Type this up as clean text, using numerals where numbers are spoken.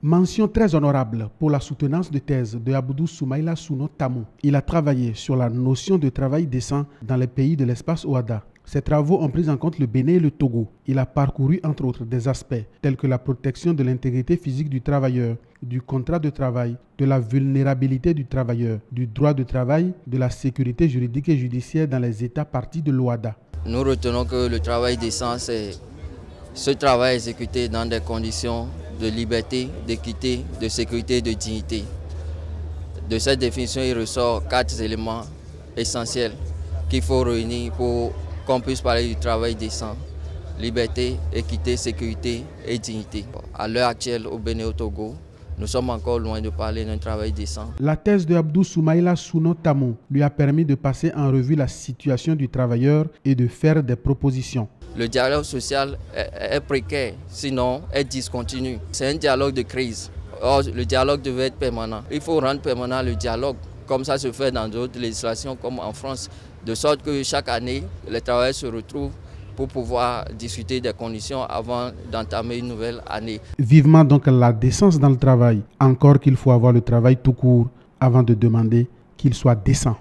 Mention très honorable pour la soutenance de thèse de Abdou Soumaïla Souno Tamou. Il a travaillé sur la notion de travail décent dans les pays de l'espace OHADA. Ses travaux ont pris en compte le Bénin et le Togo. Il a parcouru entre autres des aspects tels que la protection de l'intégrité physique du travailleur, du contrat de travail, de la vulnérabilité du travailleur, du droit de travail, de la sécurité juridique et judiciaire dans les États parties de l'OHADA. Nous retenons que le travail décent, c'est ce travail exécuté dans des conditions de liberté, d'équité, de sécurité et de dignité. De cette définition, il ressort 4 éléments essentiels qu'il faut réunir pour qu'on puisse parler du travail décent. Liberté, équité, sécurité et dignité. À l'heure actuelle, au Bénin et au Togo, nous sommes encore loin de parler d'un travail décent. La thèse de Abdou Soumaïla Souno Tamou lui a permis de passer en revue la situation du travailleur et de faire des propositions. Le dialogue social est précaire, sinon est discontinu. C'est un dialogue de crise. Or, le dialogue devait être permanent. Il faut rendre permanent le dialogue, comme ça se fait dans d'autres législations, comme en France, de sorte que chaque année, les travailleurs se retrouvent pour pouvoir discuter des conditions avant d'entamer une nouvelle année. Vivement donc la décence dans le travail, encore qu'il faut avoir le travail tout court avant de demander qu'il soit décent.